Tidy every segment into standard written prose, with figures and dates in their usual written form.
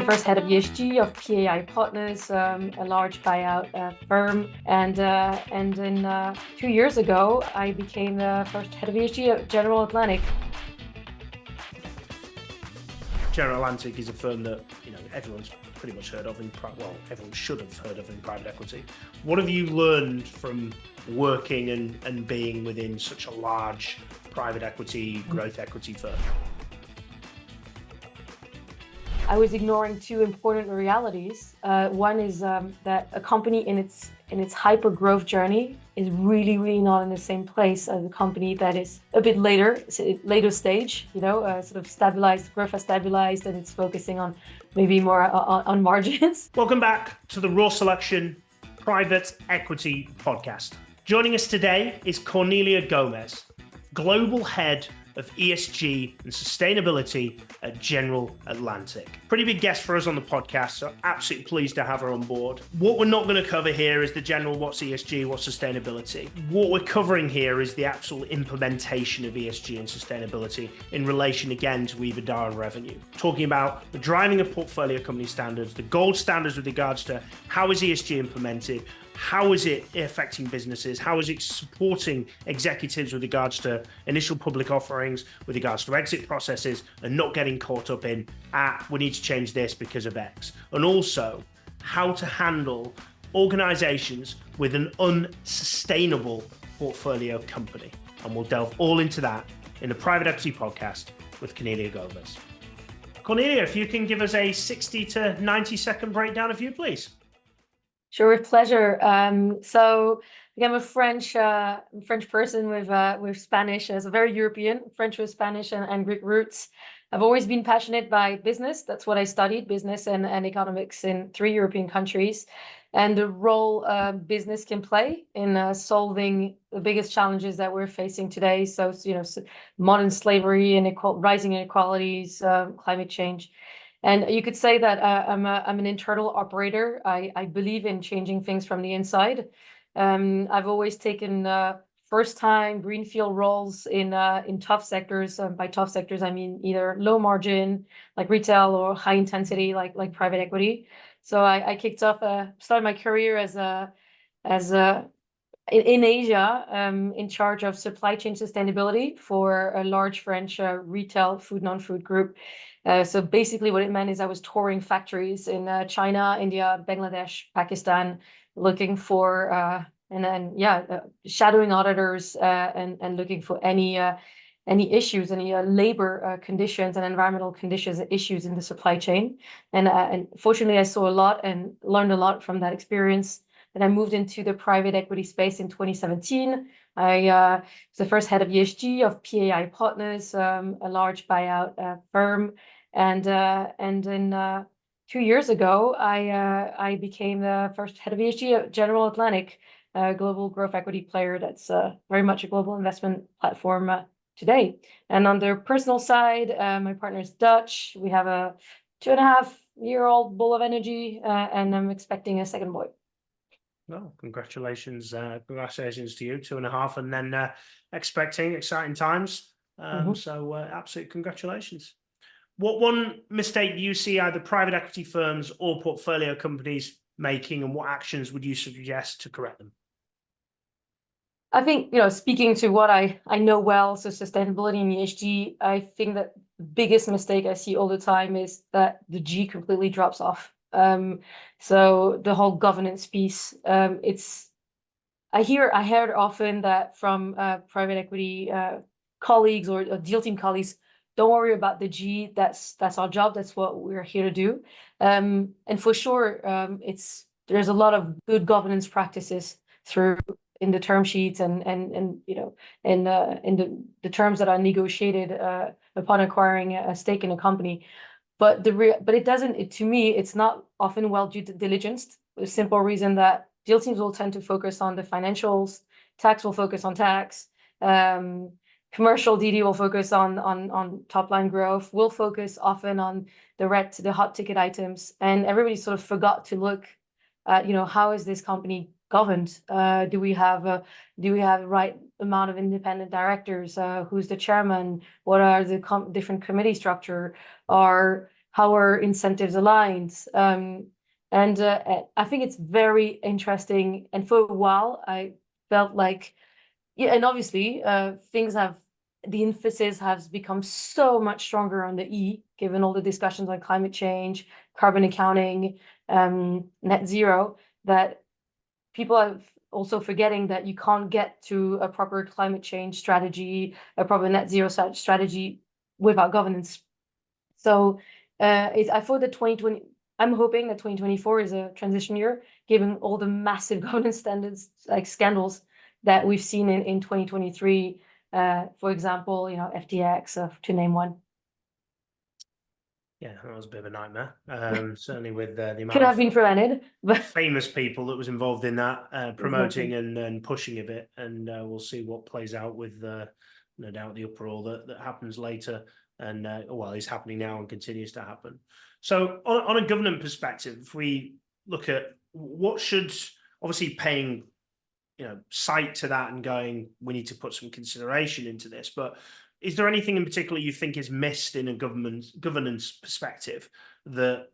first head of ESG of PAI Partners, a large buyout firm. And then 2 years ago, I became the first head of ESG at General Atlantic. General Atlantic is a firm that everyone's pretty much heard of everyone should have heard of in private equity. What have you learned from working and being within such a large private equity, growth equity firm? I was ignoring two important realities. One is that a company in its hyper growth journey is really not in the same place as a company that is a bit later stage. Sort of stabilized, growth has stabilized, and it's focusing on maybe more on margins. Welcome back to the Raw Selection Private Equity Podcast. Joining us today is Cornelia Gomez, Global Head of ESG and Sustainability at General Atlantic. Pretty big guest for us on the podcast, so absolutely pleased to have her on board. What we're not going to cover here is the general what's ESG, what's sustainability. What we're covering here is the actual implementation of ESG and sustainability in relation again to EBITDA and revenue. Talking about the driving of portfolio company standards, the gold standards with regards to how is ESG implemented, how is it affecting businesses? How is it supporting executives with regards to initial public offerings, with regards to exit processes, and not getting caught up in, we need to change this because of X. And also how to handle organizations with an unsustainable portfolio company. And we'll delve all into that in the Private Equity Podcast with Cornelia Gomez. Cornelia, if you can give us a 60 to 90 second breakdown of you, please. Sure, with pleasure. So I'm a French person with Spanish, as a very European, French with Spanish and Greek roots. I've always been passionate by business. That's what I studied, business and economics in 3 European countries, and the role business can play in solving the biggest challenges that we're facing today. So modern slavery and rising inequalities, climate change. And you could say that I'm an internal operator. I believe in changing things from the inside. I've always taken first-time greenfield roles in tough sectors. By tough sectors, I mean either low margin, like retail, or high intensity, like private equity. So I kicked off, started my career in Asia, in charge of supply chain sustainability for a large French retail non-food group. So basically what it meant is I was touring factories in China, India, Bangladesh, Pakistan, looking for shadowing auditors and looking for any issues, any labor conditions and environmental conditions issues in the supply chain. And fortunately, I saw a lot and learned a lot from that experience. Then I moved into the private equity space in 2017. I was the first head of ESG of PAI Partners, a large buyout firm. And then 2 years ago, I became the first head of ESG at General Atlantic, a global growth equity player that's very much a global investment platform today. And on the personal side, my partner is Dutch. We have a 2.5-year-old bull of energy, and I'm expecting a second boy. Well, congratulations to you, 2.5, and then expecting exciting times. So absolute congratulations. What one mistake do you see either private equity firms or portfolio companies making, and what actions would you suggest to correct them? I think, speaking to what I know well, so sustainability and ESG, I think that the biggest mistake I see all the time is that the G completely drops off. So the whole governance piece, I heard often that from private equity colleagues or deal team colleagues, don't worry about the G, that's our job, that's what we're here to do. And for sure, there's a lot of good governance practices in the term sheets and in the terms that are negotiated upon acquiring a stake in a company. But to me, it's not often well due diligence. The simple reason that deal teams will tend to focus on the financials, tax will focus on tax, commercial DD will focus on top line growth, will focus often on the hot ticket items, and everybody sort of forgot to look at how is this company governed? Do we have the right amount of independent directors? Who's the chairman? What are the different committee structure? how are incentives aligned? And I think it's very interesting. And for a while, I felt like, yeah, and obviously, the emphasis has become so much stronger on the E, given all the discussions on climate change, carbon accounting, net zero, that people are also forgetting that you can't get to a proper climate change strategy, a proper net zero strategy without governance. So I thought that 2020, I'm hoping that 2024 is a transition year, given all the massive governance standards, like scandals that we've seen in 2023. For example, FTX, to name one. Yeah, that was a bit of a nightmare. Certainly with the amount Could have of been prevented, but famous people that was involved in that, promoting exactly. and pushing a bit. And we'll see what plays out with, no doubt, the uproar that happens later. And well, is happening now and continues to happen. So on a governance perspective, if we look at what should, obviously paying sight to that and going, we need to put some consideration into this, but is there anything in particular you think is missed in a governance perspective, that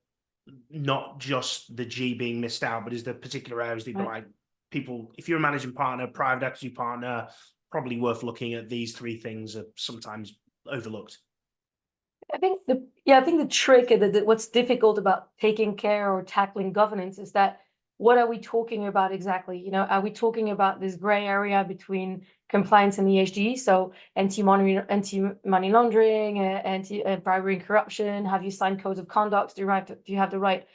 not just the G being missed out, but is there particular areas that like people, if you're a managing partner, private equity partner, probably worth looking at these three things are sometimes overlooked? I think the trick and what's difficult about taking care or tackling governance is that what are we talking about exactly? Are we talking about this gray area between compliance and ESG? So anti-money laundering, anti-bribery and corruption. Have you signed codes of conduct? Do you have the right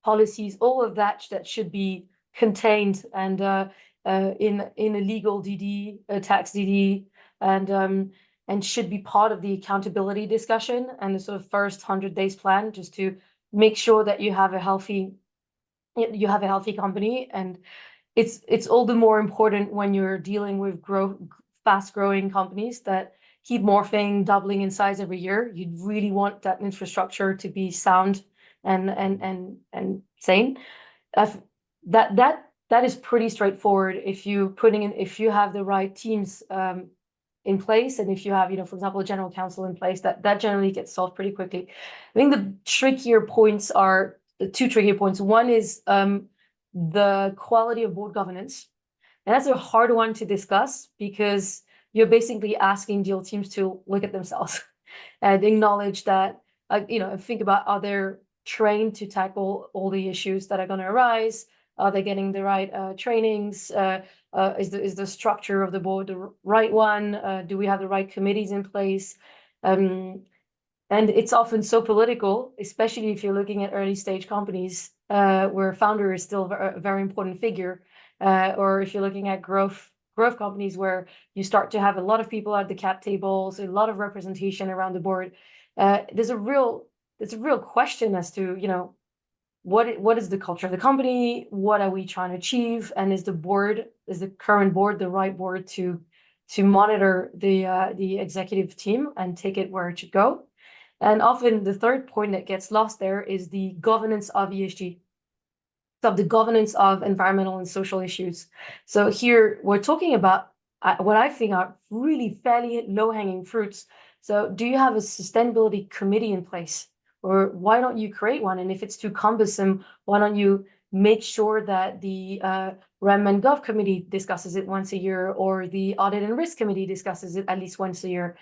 policies? All of that should be contained and in a legal DD, a tax DD, and should be part of the accountability discussion and the sort of first 100 days plan, just to make sure that you have a healthy company. And it's all the more important when you're dealing with fast growing companies that keep morphing, doubling in size every year. You'd really want that infrastructure to be sound and sane. That is pretty straightforward if you have the right teams in place, and if you have, for example, a general counsel in place, that generally gets solved pretty quickly. I think the trickier points are the two trickier points. One is the quality of board governance, and that's a hard one to discuss because you're basically asking deal teams to look at themselves and acknowledge that, and think about, are they trained to tackle all the issues that are going to arise? Are they getting the right trainings? Is the structure of the board the right one? Do we have the right committees in place? And it's often so political, especially if you're looking at early stage companies where a founder is still a very important figure, or if you're looking at growth companies where you start to have a lot of people at the cap tables, a lot of representation around the board. There's a real question as to what is the culture of the company? What are we trying to achieve? And is the current board the right board to monitor the executive team and take it where it should go? And often the third point that gets lost there is the governance of ESG, so the governance of environmental and social issues. So here we're talking about what I think are really fairly low-hanging fruits. So do you have a sustainability committee in place? Or why don't you create one? And if it's too cumbersome, why don't you make sure that the Rem and Gov committee discusses it once a year, or the audit and risk committee discusses it at least once a year?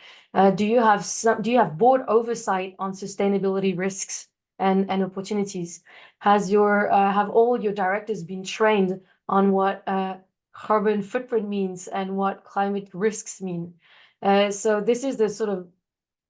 Do you have board oversight on sustainability risks and opportunities? Have all your directors been trained on what carbon footprint means and what climate risks mean? So this is the sort of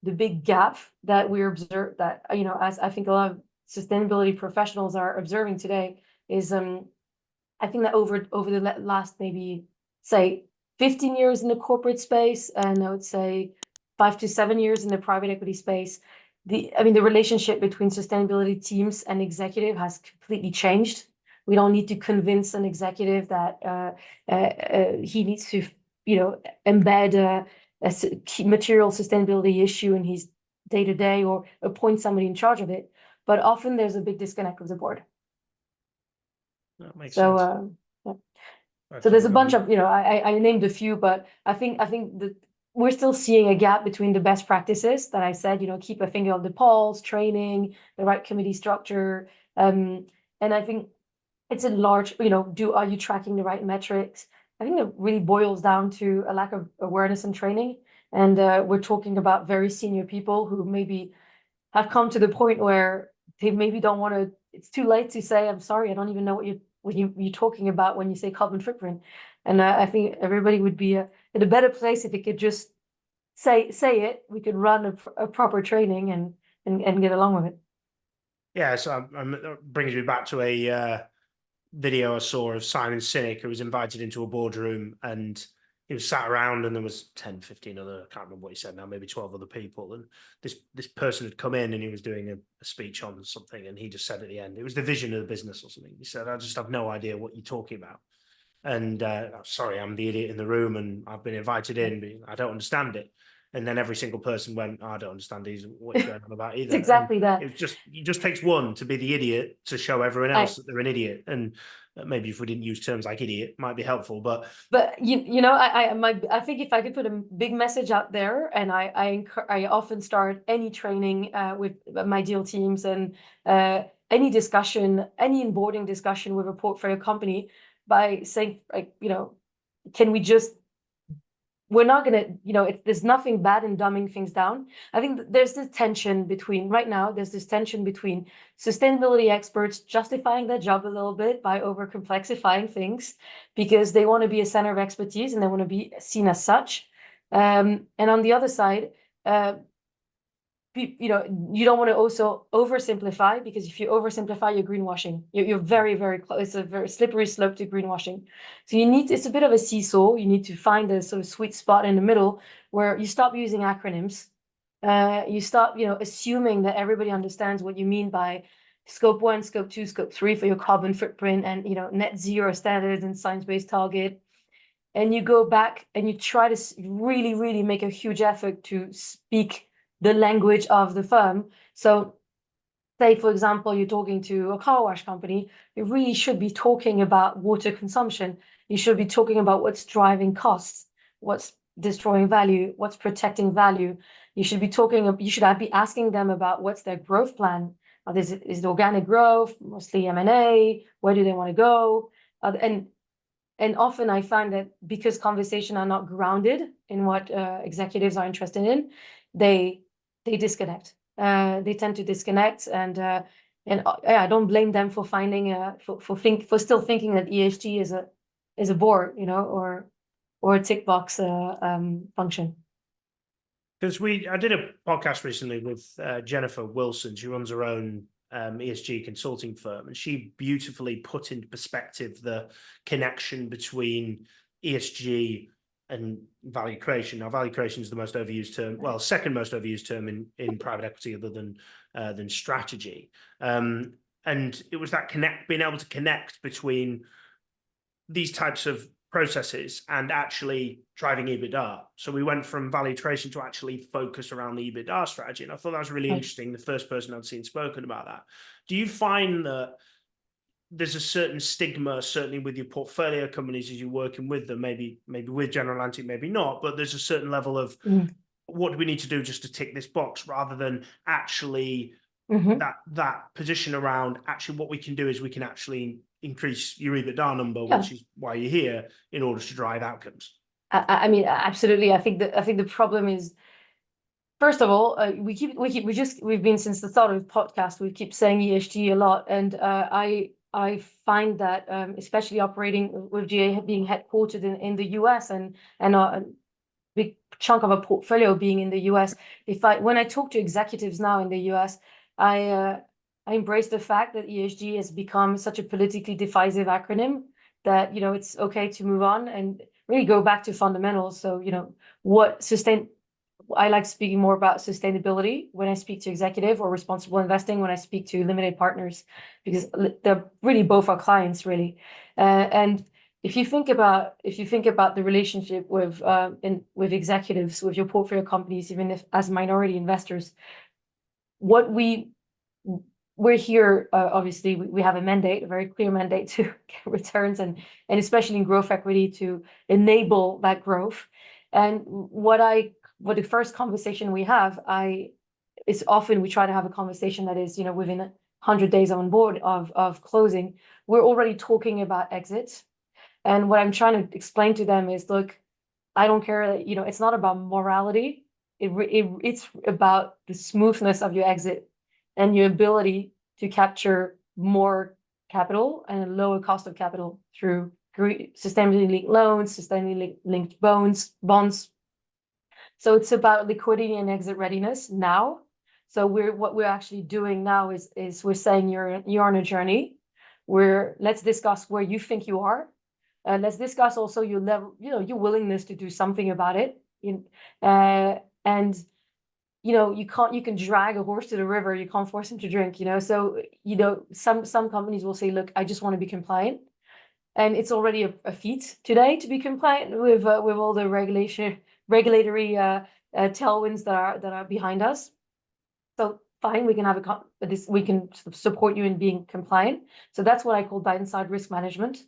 the big gap that we observe, that as I think a lot of sustainability professionals are observing today, is I think that over the last maybe say 15 years in the corporate space, and I would say 5 to 7 years in the private equity space, the relationship between sustainability teams and executive has completely changed. We don't need to convince an executive that he needs to embed a key material sustainability issue in his day-to-day, or appoint somebody in charge of it. But often there's a big disconnect with the board. That makes sense. Yeah. So there's a bunch of, I named a few, but I think we're still seeing a gap between the best practices that I said, keep a finger on the pulse, training, the right committee structure. And I think it's a large, are you tracking the right metrics? I think it really boils down to a lack of awareness and training. And we're talking about very senior people who maybe have come to the point where they maybe don't want to, it's too late to say, I'm sorry, I don't even know what you're talking about when you say carbon footprint. And I think everybody would be in a better place if it could just say it. We could run a proper training and get along with it. Yeah, so that brings me back to a video I saw of Simon Sinek, who was invited into a boardroom, and he was sat around, and there was 10, 15 other, I can't remember what he said now, maybe 12 other people. And this person had come in and he was doing a speech on something, and he just said at the end, it was the vision of the business or something. He said, I just have no idea what you're talking about. And sorry, I'm the idiot in the room and I've been invited in, but I don't understand it. And then every single person went, oh, I don't understand what you're going on about either. It's exactly that. It just takes one to be the idiot to show everyone else that they're an idiot. And maybe if we didn't use terms like idiot, might be helpful. But I think if I could put a big message out there, and I often start any training with my deal teams and any discussion, any onboarding discussion with a portfolio company by saying, can we just, we're not going to, there's nothing bad in dumbing things down. I think there's this tension between, right now, there's this tension between sustainability experts justifying their job a little bit by over complexifying things because they want to be a center of expertise and they want to be seen as such. And on the other side, you don't want to also oversimplify, because if you oversimplify, you're greenwashing. You're very, very close. It's a very slippery slope to greenwashing. So it's a bit of a seesaw. You need to find a sort of sweet spot in the middle where you stop using acronyms. You stop, assuming that everybody understands what you mean by scope 1, scope 2, scope 3 for your carbon footprint and, net zero standards and science-based target. And you go back and you try to really, really make a huge effort to speak the language of the firm. So say, for example, you're talking to a car wash company, you really should be talking about water consumption. You should be talking about what's driving costs, what's destroying value, what's protecting value. You should be asking them about what's their growth plan. Is it organic growth, mostly M&A? Where do they want to go? And often I find that because conversations are not grounded in what executives are interested in, they disconnect. They tend to disconnect, and I don't blame them for finding for still thinking that ESG is a bore, or a tick box function. Because I did a podcast recently with Jennifer Wilson. She runs her own ESG consulting firm, and she beautifully put into perspective the connection between ESG and value creation. Now, value creation is the most overused term, well, second most overused term in private equity, other than strategy. And it was that being able to connect between these types of processes and actually driving EBITDA. So we went from value creation to actually focus around the EBITDA strategy. And I thought that was really interesting. The first person I'd seen spoken about that. Do you find that there's a certain stigma, certainly with your portfolio companies as you're working with them, maybe with General Atlantic, maybe not, but there's a certain level of what do we need to do just to tick this box, rather than actually that position around actually what we can do is we can actually increase your EBITDA number, which is why you're here, in order to drive outcomes. I mean, absolutely. I think the problem is, first of all, we've been, since the start of the podcast, we keep saying ESG a lot, and I find that especially operating with GA being headquartered in the US and a big chunk of a portfolio being in the US, when I talk to executives now in the US, I embrace the fact that ESG has become such a politically divisive acronym that, it's okay to move on and really go back to fundamentals. So, I like speaking more about sustainability when I speak to executive, or responsible investing when I speak to limited partners, because they're really both our clients, really. And if you think about the relationship with executives, with your portfolio companies, even if as minority investors, we're here, obviously, we have a mandate, a very clear mandate to get returns, and especially in growth equity, to enable that growth. And what the first conversation we have, is often we try to have a conversation that is, within 100 days on board of closing, we're already talking about exit. And what I'm trying to explain to them is, look, I don't care that, it's not about morality. It's about the smoothness of your exit and your ability to capture more capital and a lower cost of capital through sustainability linked loans, sustainability linked bonds. So it's about liquidity and exit readiness now. So what we're actually doing now is we're saying you're on a journey. Let's discuss where you think you are. Let's discuss also your level, your willingness to do something about it. And you can drag a horse to the river, you can't force him to drink, So, some companies will say, look, I just want to be compliant. And it's already a feat today to be compliant with all the regulatory tailwinds that are behind us. So fine, we can have we can support you in being compliant. So that's what I call downside risk management.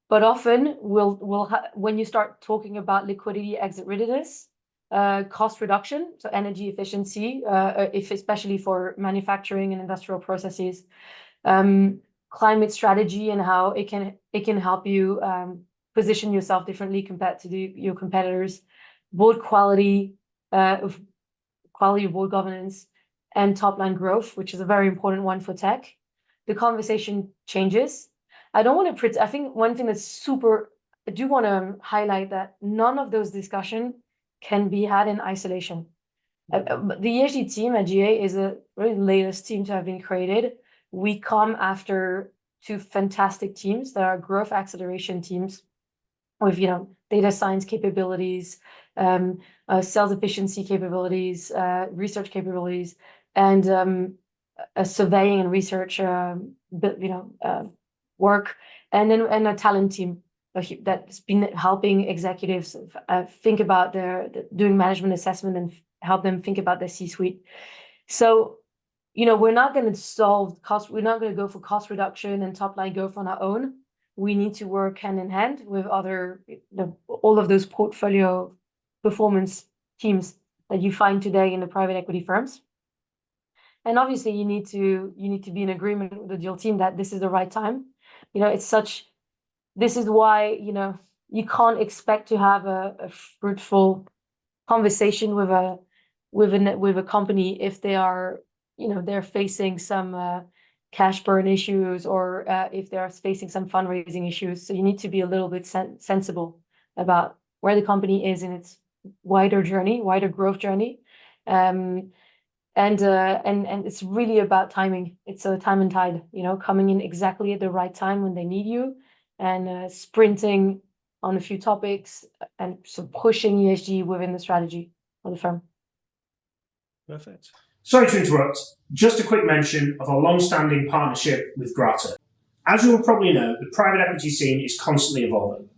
But often when you start talking about liquidity, exit readiness, cost reduction, so energy efficiency, especially for manufacturing and industrial processes, climate strategy and how it can help you position yourself differently compared to your competitors, board quality of board governance, and top line growth, which is a very important one for tech. The conversation changes. I don't want to I think one thing I do want to highlight that none of those discussions can be had in isolation. The ESG team at GA is a really latest team to have been created. We come after two fantastic teams that are growth acceleration teams with, data science capabilities, sales efficiency capabilities, research capabilities, and a surveying and research, work, and a talent team that's been helping executives think about doing management assessment and help them think about their C-suite. So, we're not going to solve cost. We're not going to go for cost reduction and top line growth on our own. We need to work hand in hand with all of those portfolio performance teams that you find today in the private equity firms. And obviously, you need to be in agreement with the deal team that this is the right time. This is why, you can't expect to have a fruitful conversation with a company if they are, they're facing some cash burn issues, or if they're facing some fundraising issues. So you need to be a little bit sensible about where the company is in its wider growth journey. And it's really about timing. It's a time and tide, coming in exactly at the right time when they need you, and sprinting on a few topics, and so pushing ESG within the strategy of the firm. Perfect. Sorry to interrupt. Just a quick mention of our long-standing partnership with Grata. As you will probably know, the private equity scene is constantly evolving,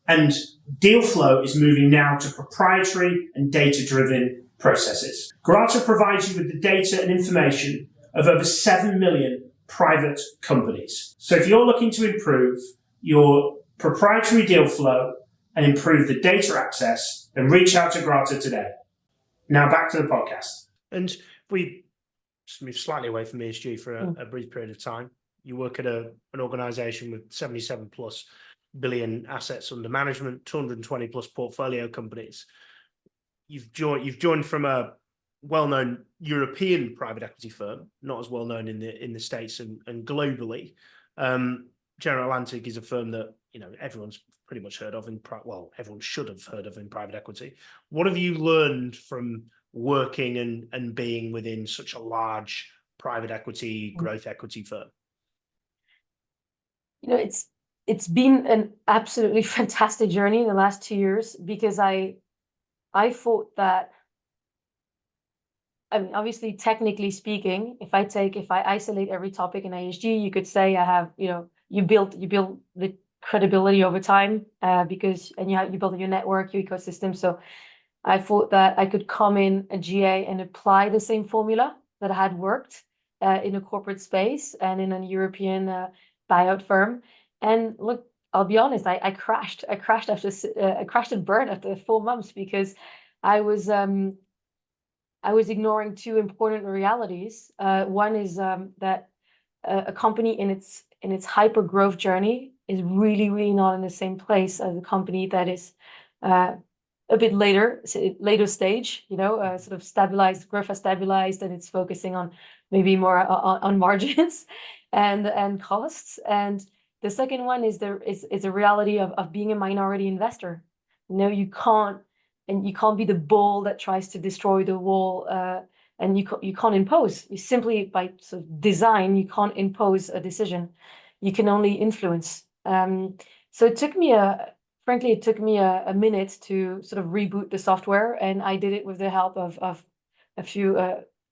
and deal flow is moving now to proprietary and data-driven processes. Grata provides you with the data and information of over 7 million private companies. So if you're looking to improve your proprietary deal flow and improve the data access, then reach out to Grata today. Now back to the podcast. And we just move slightly away from ESG for a brief period of time. You work at an organization with 77 plus billion assets under management, 220 plus portfolio companies. You've joined from a well-known European private equity firm, not as well known in the States and globally. General Atlantic is a firm that everyone's pretty much heard of everyone should have heard of in private equity. What have you learned from working and being within such a large private equity, growth equity firm? It's been an absolutely fantastic journey in the last 2 years, because I thought that, obviously, technically speaking, if I isolate every topic in ESG, you could say I have, you build the credibility over time, because you build your network, your ecosystem. So I thought that I could come in a GA and apply the same formula that had worked in a corporate space and in a European buyout firm. And look, I'll be honest, I crashed. I crashed I crashed and burned after 4 months because I was ignoring two important realities. One is that a company in its hyper growth journey is really not in the same place as a company that is a bit later stage, sort of stabilized, growth has stabilized, and it's focusing on maybe more on margins and costs. And the second one is a reality of being a minority investor. You can't be the bull that tries to destroy the wall, and you can't impose. You simply, by sort of design, you can't impose a decision. You can only influence. So frankly, it took me a minute to sort of reboot the software, and I did it with the help of a few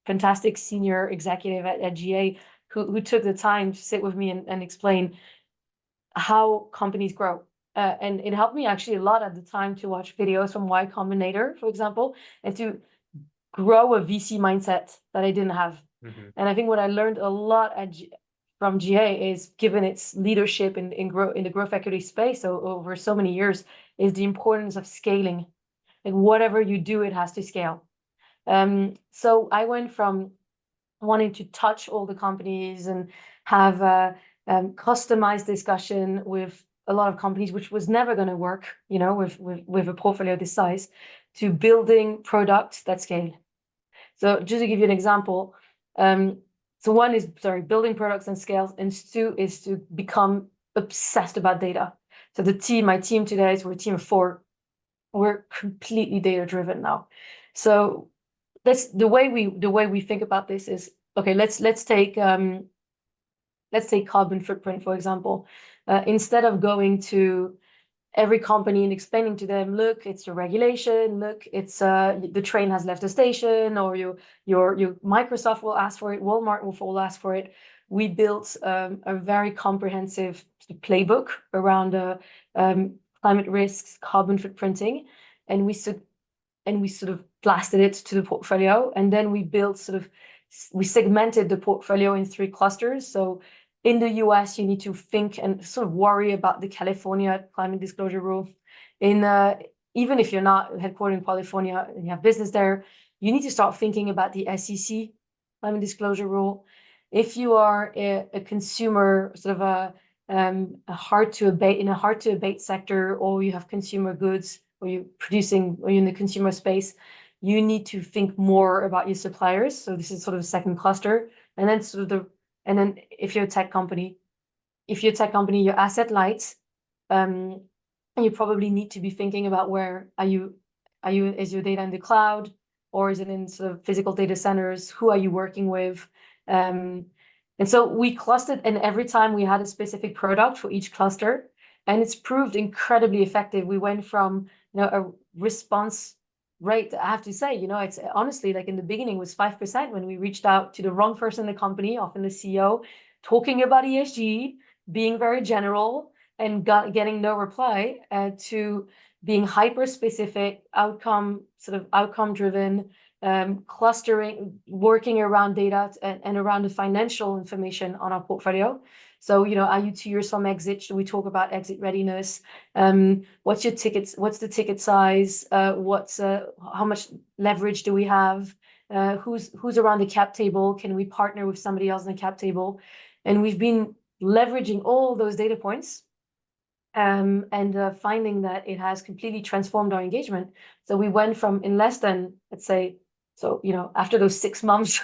fantastic senior executive at GA who took the time to sit with me and explain how companies grow. And it helped me actually a lot at the time to watch videos from Y Combinator, for example, and to grow a VC mindset that I didn't have. Mhm. And I think what I learned a lot from GA is, given its leadership in the growth equity space over so many years, is the importance of scaling. Like whatever you do, it has to scale. So I went from wanting to touch all the companies and have a customized discussion with a lot of companies, which was never going to work, with a portfolio this size, to building products that scale. So just to give you an example, so one is, building products and scale, and two is to become obsessed about data. So my team today we're a team of 4. We're completely data driven now. So that's the way we think about this is, okay, let's take carbon footprint, for example. Instead of going to every company and explaining to them, look, it's a regulation, look, it's the train has left the station, or your Microsoft will ask for it, Walmart will ask for it. We built a very comprehensive playbook around climate risks, carbon footprinting, and we sort of blasted it to the portfolio. And then we segmented the portfolio in 3 clusters. So in the US, you need to think and sort of worry about the California climate disclosure rule. Even if you're not headquartered in California and you have business there, you need to start thinking about the SEC climate disclosure rule. If you are a consumer, sort of a hard to abate sector, or you have consumer goods, or you're in the consumer space, you need to think more about your suppliers. So this is sort of the second cluster. And then if you're a tech company, you're asset light, and you probably need to be thinking about where is your data in the cloud, or is it in sort of physical data centers? Who are you working with? And so we clustered, and every time we had a specific product for each cluster, and it's proved incredibly effective. We went from a response rate, I have to say, it's honestly, like in the beginning was 5% when we reached out to the wrong person in the company, often the CEO, talking about ESG, being very general and getting no reply, to being hyper specific, outcome driven, clustering, working around data and around the financial information on our portfolio. So, are you 2 years from exit? Should we talk about exit readiness? What's your tickets? What's the ticket size? How much leverage do we have? Who's around the cap table? Can we partner with somebody else on the cap table? And we've been leveraging all those data points, and finding that it has completely transformed our engagement. So we went from, in less than, let's say, after those 6 months,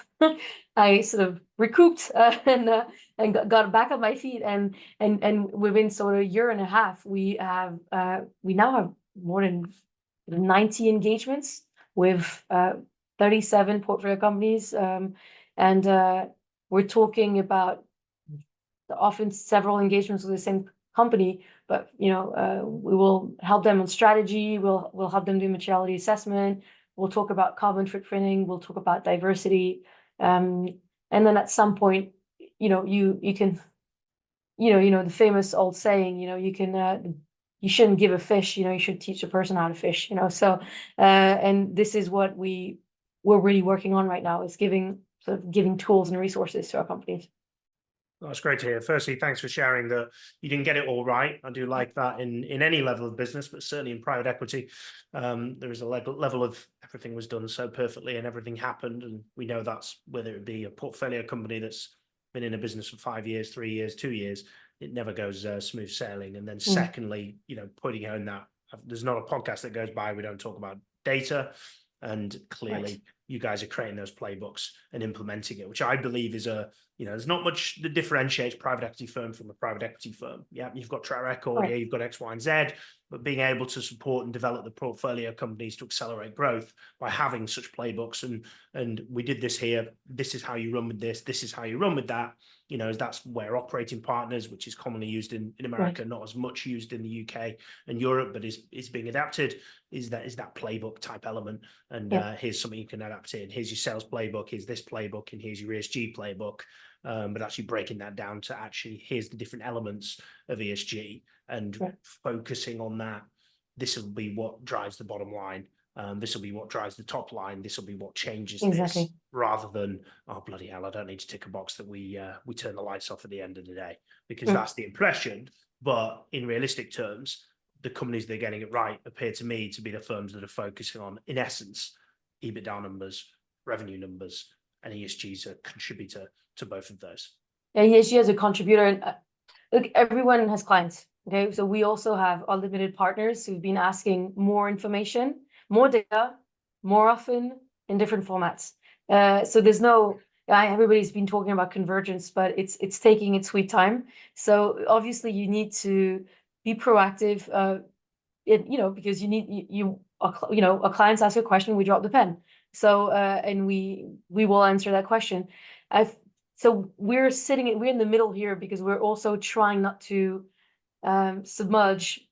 I sort of recouped and got back on my feet, and within sort of a year and a half, we now have more than 90 engagements with 37 portfolio companies, and we're talking about often several engagements with the same company, but we will help them on strategy, we'll help them do materiality assessment, we'll talk about carbon footprinting, we'll talk about diversity, and then at some point, you can, the famous old saying, you shouldn't give a fish, you should teach a person how to fish, so and this is what we're really working on right now, is giving tools and resources to our companies. Well, that's great to hear. Firstly, thanks for sharing that you didn't get it all right. I do like that in any level of business, but certainly in private equity, there is a level of everything was done so perfectly and everything happened. And we know that's whether it be a portfolio company that's been in a business for 5 years, 3 years, 2 years, it never goes smooth sailing. And then Mm, secondly, pointing out that there's not a podcast that goes by we don't talk about data. And right. clearly, you guys are creating those playbooks and implementing it, which I believe is there's not much that differentiates private equity firm from a private equity firm. Yeah, you've got track record, Right. yeah, you've got X, Y, and Z, but being able to support and develop the portfolio companies to accelerate growth by having such playbooks and we did this here. This is how you run with this. This is how you run with that. That's where operating partners, which is commonly used in America, Right. not as much used in the UK and Europe, but is being adapted. Is that playbook type element? And Yeah. here's something you can adapt in. Here's your sales playbook. Here's this playbook, and here's your ESG playbook. But actually breaking that down to actually here's the different elements of ESG and Right. focusing on that. This will be what drives the bottom line. This will be what drives the top line. This will be what changes this, Exactly. rather than, oh bloody hell, I don't need to tick a box that we turn the lights off at the end of the day, because Mm, that's the impression. But in realistic terms, the companies that are getting it right appear to me to be the firms that are focusing on, in essence, EBITDA numbers, revenue numbers, and ESG is a contributor to both of those. yeah, ESG as a contributor, and look, everyone has clients. Okay, so we also have unlimited partners who've been asking more information, more data, more often in different formats. So there's no, everybody's been talking about convergence, but it's taking its sweet time. So obviously you need to be proactive. Because you need a clients ask a question, we drop the pen. So and we will answer that question. I've so we're in the middle here because we're also trying not to submerge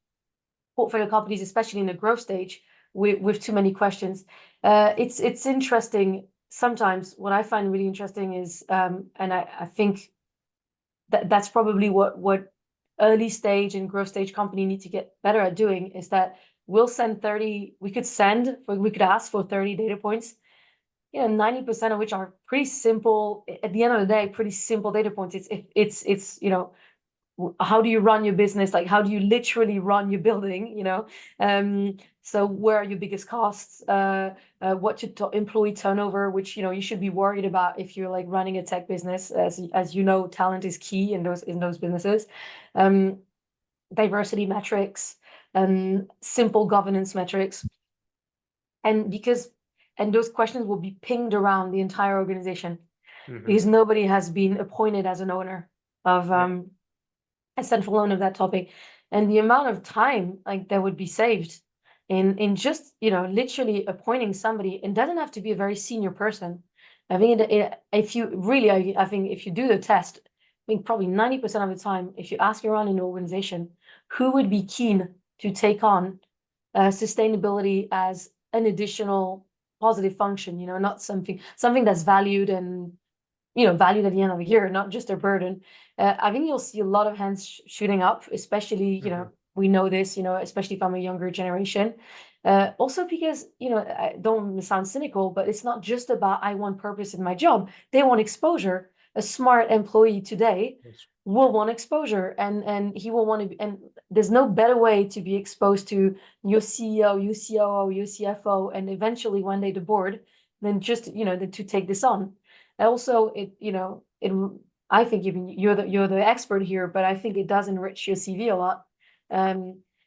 portfolio companies, especially in the growth stage, with too many questions. It's interesting. Sometimes what I find really interesting is, and I think that's probably what early stage and growth stage company need to get better at doing, is that we could ask for 30 data points, 90% of which are pretty simple. At the end of the day, pretty simple data points. It's how do you run your business? Like, how do you literally run your building? So where are your biggest costs? What's your employee turnover, which you should be worried about if you're like running a tech business, as talent is key in those businesses. Diversity metrics and simple governance metrics, and those questions will be pinged around the entire organization, because nobody has been appointed as an owner of Yeah. a central owner of that topic, and the amount of time like that would be saved in just literally appointing somebody. It doesn't have to be a very senior person. I think if you really, I think if you do the test, I think probably 90% of the time, if you ask around in an organization who would be keen to take on sustainability as an additional positive function, not something that's valued and valued at the end of the year, not just a burden. I think you'll see a lot of hands shooting up, especially, we know this, especially from a younger generation. Also because, I don't sound cynical, but it's not just about I want purpose in my job. They want exposure. A smart employee today Yes. will want exposure, and he will want to, and there's no better way to be exposed to your CEO, your COO, your CFO, and eventually one day the board, than just, than to take this on. Also, I think even you're the expert here, but I think it does enrich your CV a lot.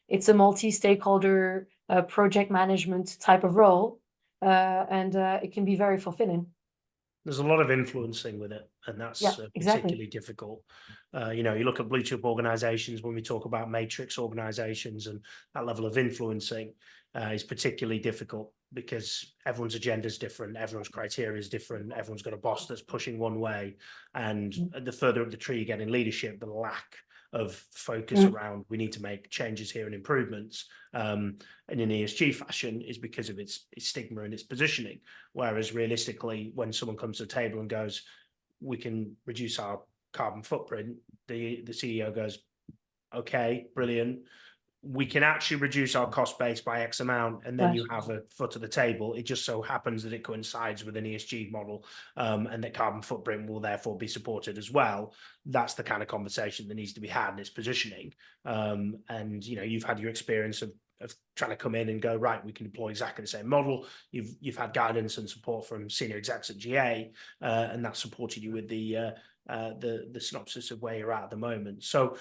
It's a multi-stakeholder project management type of role, and it can be very fulfilling. There's a lot of influencing with it, and Yeah, that's exactly. particularly difficult. You look at blue chip organizations, when we talk about matrix organizations, and that level of influencing is particularly difficult because everyone's agenda is different, everyone's criteria is different, everyone's got a boss that's pushing one way. And the further up the tree you get in leadership, the lack of focus Mm, around we need to make changes here and improvements, and in ESG fashion, is because of its stigma and its positioning. Whereas realistically, when someone comes to the table and goes, we can reduce our carbon footprint, the CEO goes, okay, brilliant. we can actually reduce our cost base by X amount, and then you have a foot at the table. It just so happens that it coincides with an ESG model, and that carbon footprint will therefore be supported as well. That's the kind of conversation that needs to be had, and it's positioning. And you've had your experience of trying to come in and go, right, we can deploy exactly the same model. You've had guidance and support from senior execs at GA, and that supported you with the synopsis of where you're at the moment. So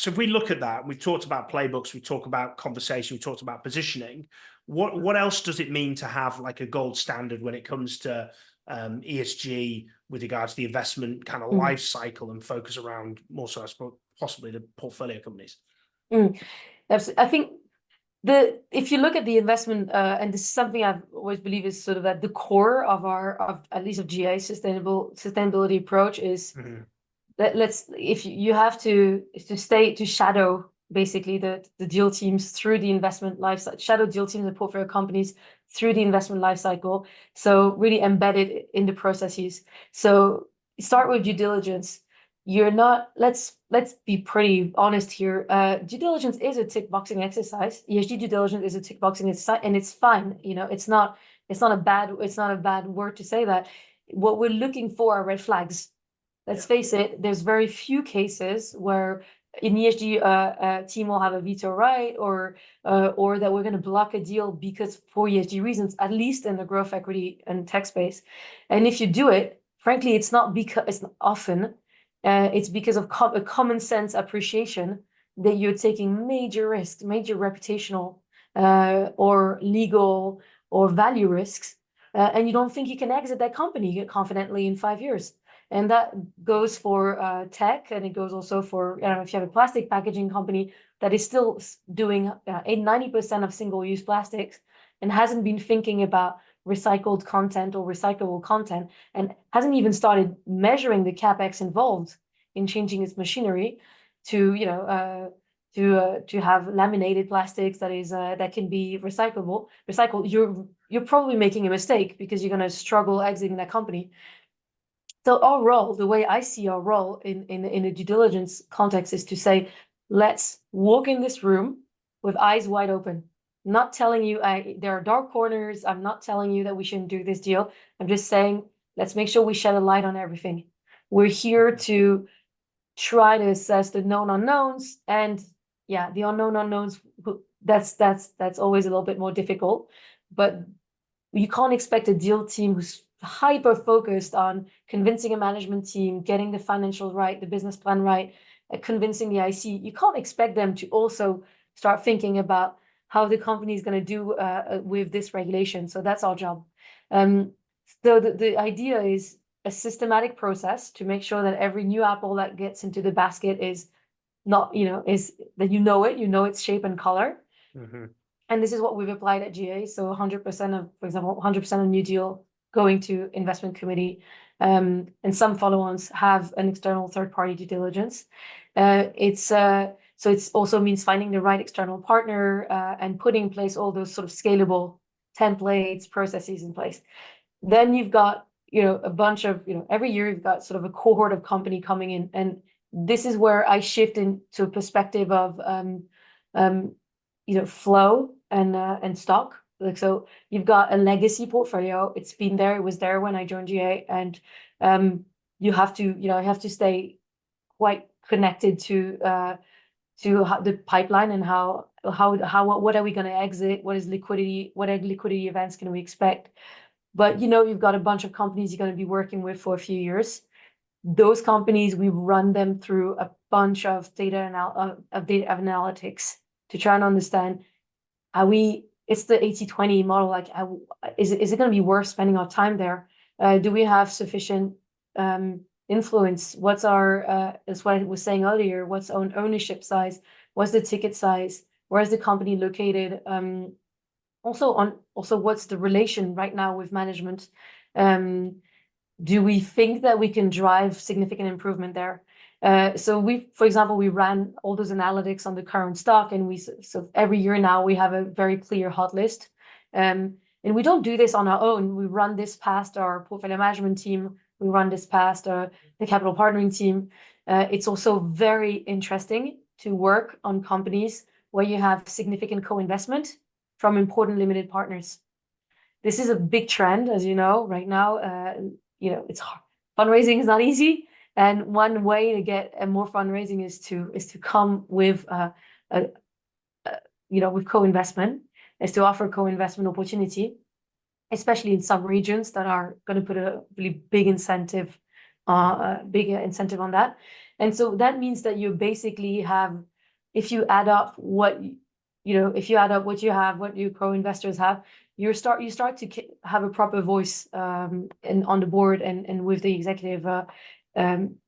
if we look at that, we've talked about playbooks, we talk about conversation, we talked about positioning. What else does it mean to have like a gold standard when it comes to ESG with regards to the investment kind of life cycle and focus around more so possibly the portfolio companies? I think if you look at the investment, and this is something I've always believed is sort of at the core of at least of GA sustainability approach is if you have to shadow basically the deal teams through the investment life cycle, shadow deal teams and portfolio companies through the investment life cycle. So really embedded in the processes. So start with due diligence. You're not, let's be pretty honest here. Due diligence is a tick boxing exercise. ESG due diligence is a tick boxing exercise, and it's fine. It's not a bad word to say that. What we're looking for are red flags. Let's face it, there's very few cases where an ESG team will have a veto right or that we're going to block a deal because for ESG reasons, at least in the growth equity and tech space. And if you do it, frankly, it's not because it's often. It's because of a common sense appreciation that you're taking major risks, major reputational or legal or value risks, and you don't think you can exit that company confidently in 5 years. And that goes for tech, and it goes also for, if you have a plastic packaging company that is still doing 90% of single-use plastics and hasn't been thinking about recycled content or recyclable content, and hasn't even started measuring the capex involved in changing its machinery to have laminated plastics that can be recycled. You're probably making a mistake because you're going to struggle exiting that company. So our role, the way I see our role in a due diligence context, is to say, let's walk in this room with eyes wide open. Not telling you there are dark corners. I'm not telling you that we shouldn't do this deal. I'm just saying, let's make sure we shed a light on everything. We're here to try to assess the known unknowns, and the unknown unknowns. That's always a little bit more difficult, but you can't expect a deal team who's hyper focused on convincing a management team, getting the financials right, the business plan right, convincing the IC. You can't expect them to also start thinking about how the company is going to do with this regulation. So that's our job. So the idea is a systematic process to make sure that every new apple that gets into the basket is not, is that its shape and color. And this is what we've applied at GA. So 100% of, for example, 100% of new deal going to investment committee, and some follow-ons have an external third-party due diligence. So it also means finding the right external partner and putting in place all those sort of scalable templates, processes in place. Then you've got, a bunch of, every year you've got sort of a cohort of company coming in. And this is where I shift into a perspective of, flow and stock. Like, so you've got a legacy portfolio. It's been there. It was there when I joined GA, and you have to stay quite connected to the pipeline and what are we going to exit? What liquidity events can we expect? But you've got a bunch of companies you're going to be working with for a few years. Those companies, we run them through a bunch of data analytics to try and understand, it's the 80-20 model. Like, is it going to be worth spending our time there? Do we have sufficient influence? What's our, that's what I was saying earlier, what's our ownership size? What's the ticket size? Where's the company located? Also, what's the relation right now with management? Do we think that we can drive significant improvement there? So for example, we ran all those analytics on the current stock, and so every year now we have a very clear hot list. And we don't do this on our own. We run this past our portfolio management team. We run this past the capital partnering team. It's also very interesting to work on companies where you have significant co-investment from important limited partners. This is a big trend, as you know, right now. It's hard. Fundraising is not easy, and one way to get more fundraising is to come with with co-investment, is to offer co-investment opportunity, especially in some regions that are going to put a really big incentive on that. And so that means that you basically have, if you add up what you have, what your co-investors have, you start to have a proper voice on the board and with the executive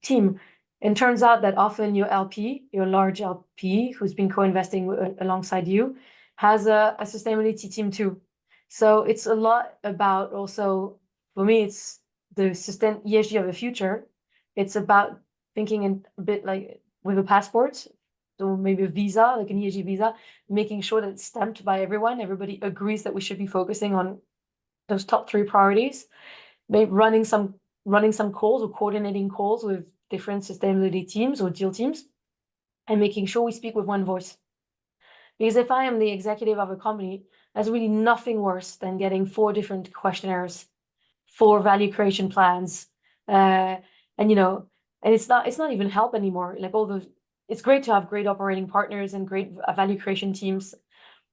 team. And turns out that often your large LP, who's been co-investing alongside you, has a sustainability team too. So it's a lot about, also, for me, it's the ESG of the future. It's about thinking a bit like with a passport, so maybe a visa, like an ESG visa, making sure that it's stamped by everyone. Everybody agrees that we should be focusing on those top 3 priorities. Maybe running some calls or coordinating calls with different sustainability teams or deal teams, and making sure we speak with one voice. Because if I am the executive of a company, there's really nothing worse than getting 4 different questionnaires, 4 value creation plans, and it's not even help anymore. Like it's great to have great operating partners and great value creation teams,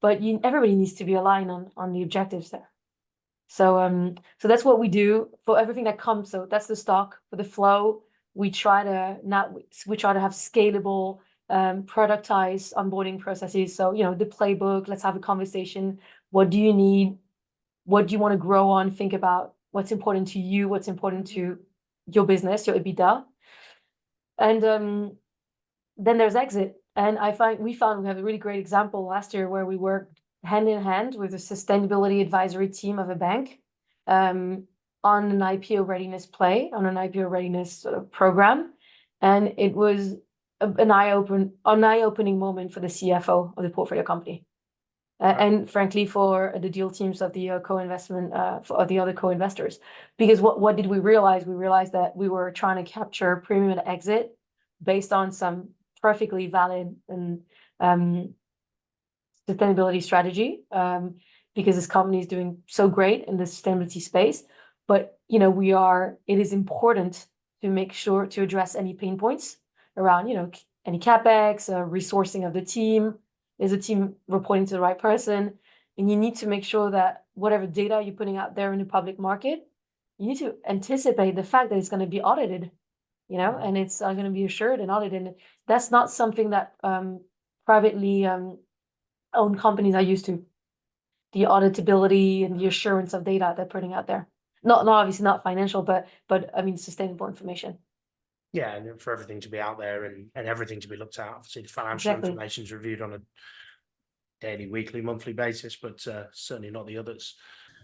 but everybody needs to be aligned on the objectives there. So that's what we do for everything that comes. So that's the stock. For the flow, we try to have scalable, productized onboarding processes. So, the playbook, let's have a conversation. What do you need? What do you want to grow on? Think about what's important to you, what's important to your business, your EBITDA. And then there's exit. And we found we have a really great example last year where we worked hand in hand with a sustainability advisory team of a bank on an IPO readiness sort of program. And it was an eye-opening moment for the CFO of the portfolio company. And frankly, for the deal teams of the co-investment, of the other co-investors. Because what did we realize? We realized that we were trying to capture premium at exit based on some perfectly valid and sustainability strategy, because this company is doing so great in the sustainability space. But it is important to make sure to address any pain points around any capex, resourcing of the team. Is a team reporting to the right person? And you need to make sure that whatever data you're putting out there in the public market, you need to anticipate the fact that it's going to be audited, and it's going to be assured and audited. And that's not something that privately owned companies are used to. The auditability and the assurance of data they're putting out there. Not obviously not financial, but I mean sustainable information. Yeah, and for everything to be out there and everything to be looked at. Obviously, the financial information is reviewed on a daily, weekly, monthly basis, but certainly not the others.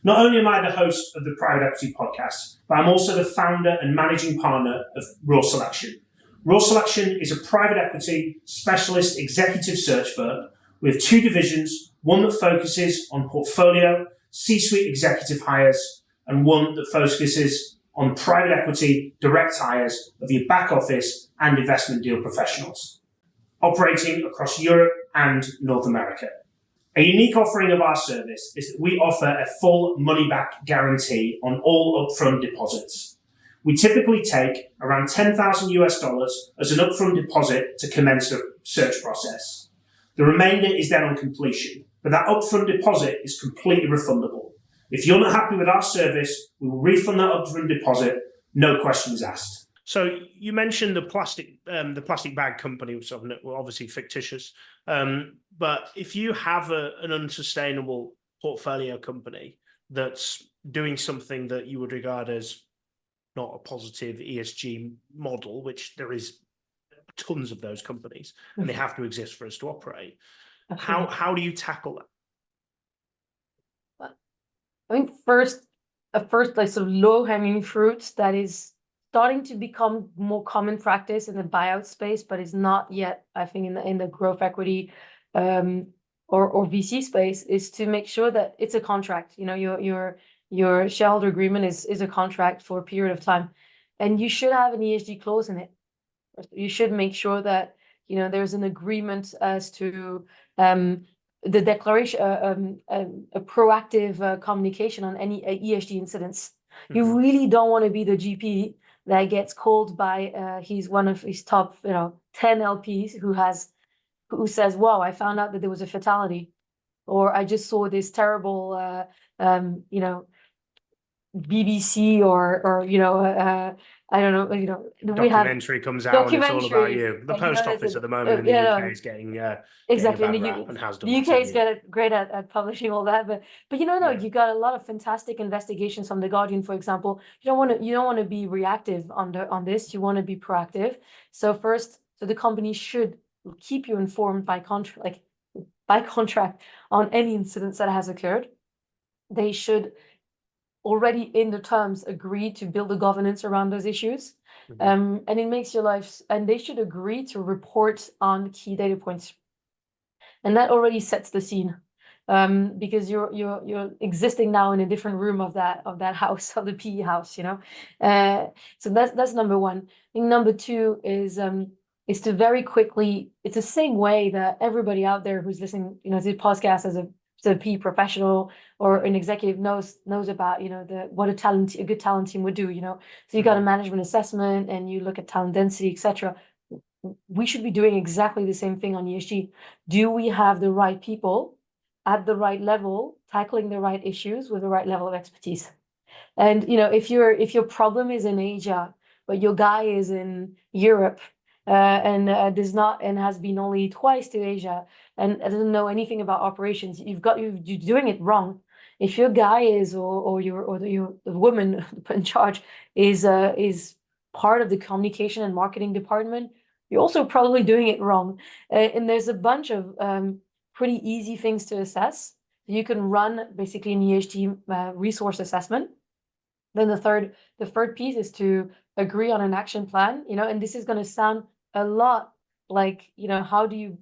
Not only am I the host of the Private Equity Podcast, but I'm also the founder and managing partner of Raw Selection. Raw Selection is a private equity specialist executive search firm with 2 divisions, one that focuses on portfolio, C-suite executive hires, and one that focuses on private equity direct hires of your back office and investment deal professionals, operating across Europe and North America. A unique offering of our service is that we offer a full money-back guarantee on all upfront deposits. We typically take around $10,000 as an upfront deposit to commence the search process. The remainder is then on completion, but that upfront deposit is completely refundable. If you're not happy with our service, we will refund that upfront deposit, no questions asked. So you mentioned the plastic bag company, which is obviously fictitious. But if you have an unsustainable portfolio company that's doing something that you would regard as not a positive ESG model, which there is tons of those companies, and they have to exist for us to operate, how do you tackle that? I think first like sort of low-hanging fruit that is starting to become more common practice in the buyout space, but is not yet, I think, in the growth equity or VC space, is to make sure that it's a contract. Your shareholder agreement is a contract for a period of time, and you should have an ESG clause in it. You should make sure that there's an agreement as to the declaration, a proactive communication on any ESG incidents. You really don't want to be the GP that gets called by he's one of his top 10 LPs who says, "Wow, I found out that there was a fatality," or "I just saw this terrible BBC or I don't know, we have Documentary comes out and it's all about documentary. you. The post office at the moment in the Yeah, UK is getting a exactly. bad rap and has done The for 10 UK is years. great at publishing all that, but you got a lot of fantastic investigations from The Guardian, for example. You don't want to be reactive on this. You want to be proactive. So the company should keep you informed by contract on any incidents that has occurred. They should already in the terms agree to build a governance around those issues. And it makes your life, and they should agree to report on key data points. And that already sets the scene. Because you're existing now in a different room of that house, of the PE house, So that's number one. I think number two is to very quickly, it's the same way that everybody out there who's listening, to the podcast as a PE professional or an executive knows about, what a good talent team would do, So you got a management assessment and you look at talent density, etc. We should be doing exactly the same thing on ESG. Do we have the right people at the right level, tackling the right issues with the right level of expertise? And if your problem is in Asia, but your guy is in Europe, and does not and has been only twice to Asia and doesn't know anything about operations, you're doing it wrong. If your guy is or the woman in charge is part of the communication and marketing department, you're also probably doing it wrong. And there's a bunch of pretty easy things to assess. You can run basically an ESG resource assessment. Then the third piece is to agree on an action plan, and this is going to sound a lot like, how do you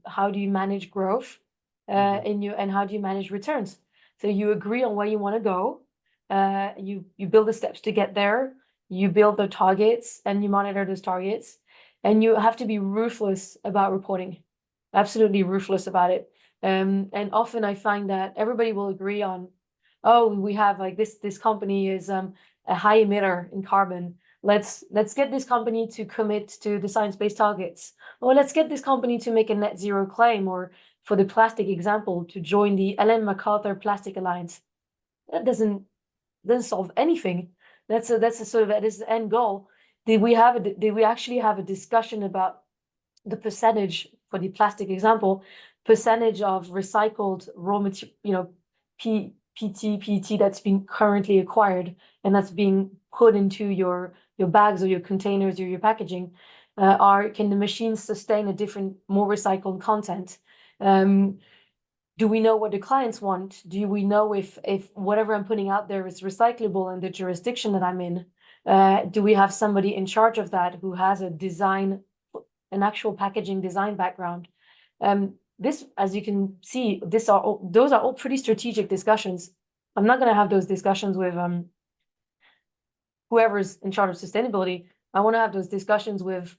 manage growth and how do you manage returns? So you agree on where you want to go, you build the steps to get there, you build the targets and you monitor those targets, and you have to be ruthless about reporting, absolutely ruthless about it. And often I find that everybody will agree on, oh, we have like this company is a high emitter in carbon. Let's get this company to commit to the science-based targets, or let's get this company to make a net zero claim, or for the plastic example, to join the Ellen MacArthur Plastic Alliance. That doesn't solve anything. That's a sort of, that is the end goal. Did we actually have a discussion about the percentage, for the plastic example, percentage of recycled raw material, PT, PET that's being currently acquired and that's being put into your bags or your containers or your packaging? Can the machines sustain a different, more recycled content? Do we know what the clients want? Do we know if whatever I'm putting out there is recyclable in the jurisdiction that I'm in? Do we have somebody in charge of that who has an actual packaging design background? This, as you can see, those are all pretty strategic discussions. I'm not going to have those discussions with whoever's in charge of sustainability. I want to have those discussions with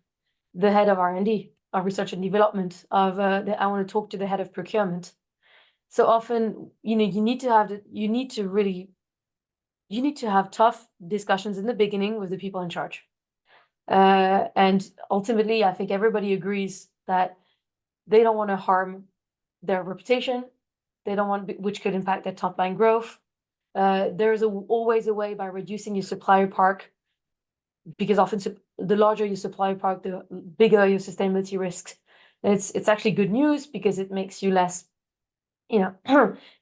the head of R&D, of research and development. I want to talk to the head of procurement. So often, you need to have tough discussions in the beginning with the people in charge. And ultimately, I think everybody agrees that they don't want to harm their reputation. They don't want, which could impact their top line growth. There's always a way by reducing your supplier park, because often the larger your supplier park, the bigger your sustainability risks. It's actually good news because it makes you less, it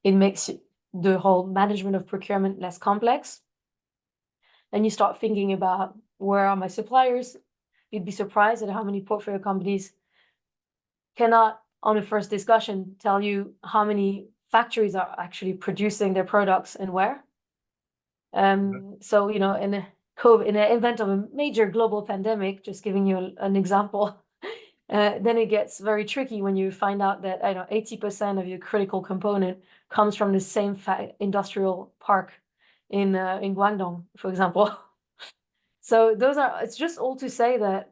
makes the whole management of procurement less complex. And you start thinking about, where are my suppliers? You'd be surprised at how many portfolio companies cannot, on a first discussion, tell you how many factories are actually producing their products and where. So, in the event of a major global pandemic, just giving you an example, then it gets very tricky when you find out that 80% of your critical component comes from the same industrial park in Guangdong, for example. So it's just all to say that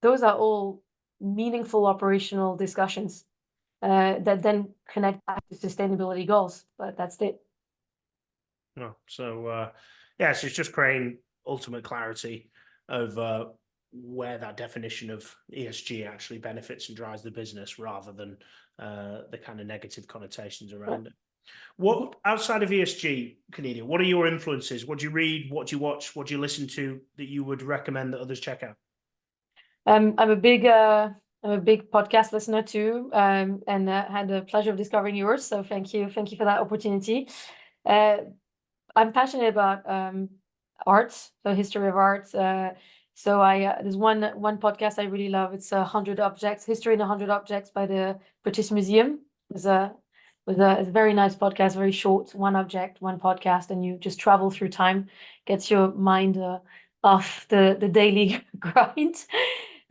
those are all meaningful operational discussions. that then connect back to sustainability goals. But that's it. Oh, so yes, it's just creating ultimate clarity over where that definition of ESG actually benefits and drives the business, rather than the kind of negative connotations around it. What, outside of ESG, Cornelia, what are your influences? What do you read? What do you watch? What do you listen to that you would recommend that others check out? I'm a big podcast listener too, and had the pleasure of discovering yours. So thank you for that opportunity. I'm passionate about art, so history of art. So there's one podcast I really love. It's 100 Objects, History in 100 Objects by the British Museum. It's a very nice podcast, very short, one object, one podcast, and you just travel through time, gets your mind off the daily grind.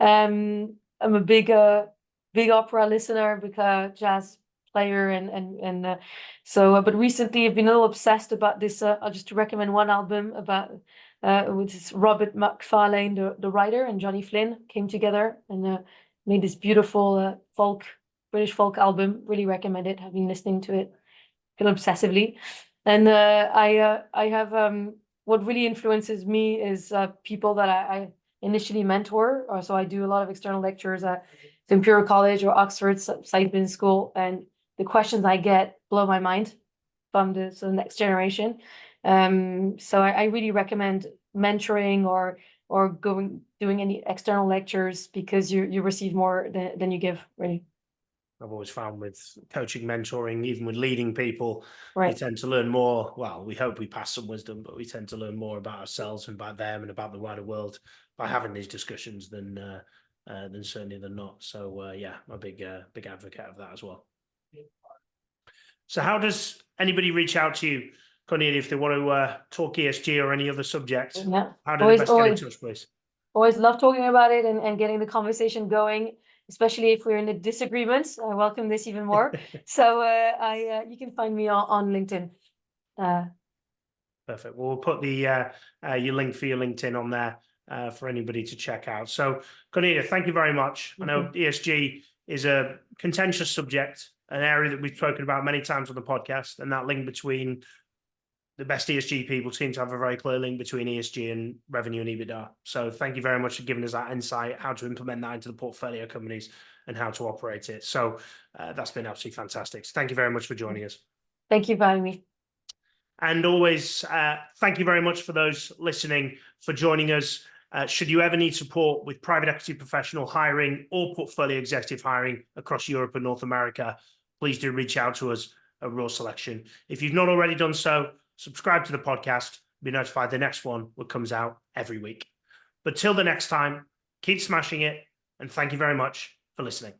I'm a big opera listener, because jazz player, and so but recently I've been a little obsessed about this. I'll just recommend one album about with this Robert McFarlane, the writer, and Johnny Flynn came together and made this beautiful British folk album. Really recommend it. I've been listening to it kind of obsessively, and I have what really influences me is people that I initially mentor. So I do a lot of external lectures at Imperial College or Oxford Site Business School, and the questions I get blow my mind from the next generation. So I really recommend mentoring or doing any external lectures, because you receive more than you give, really. I've always found with coaching, mentoring, even with leading people, Right. you tend to learn more. Well, we hope we pass some wisdom, but we tend to learn more about ourselves and about them and about the wider world by having these discussions than certainly than not. So yeah, I'm a big advocate of that as well. So how does anybody reach out to you, Cornelia, if they want to talk ESG or any other subject? Yeah. How do they best get in touch, please? Always love talking about it and getting the conversation going, especially if we're in a disagreement. I welcome this even more. So you can find me on LinkedIn. Perfect. Well, we'll put the your link for your LinkedIn on there for anybody to check out. So, Cornelia, thank you very much. I know ESG is a contentious subject, an area that we've spoken about many times on the podcast, and that link between the best ESG people seem to have a very clear link between ESG and revenue and EBITDA. So thank you very much for giving us that insight, how to implement that into the portfolio companies and how to operate it. So that's been absolutely fantastic. So thank you very much for joining us. Thank you for having me. And always, thank you very much for those listening for joining us. Should you ever need support with private equity professional hiring or portfolio executive hiring across Europe and North America, please do reach out to us at Raw Selection. If you've not already done so, subscribe to the podcast, be notified the next one that comes out every week. But till the next time, keep smashing it, and thank you very much for listening.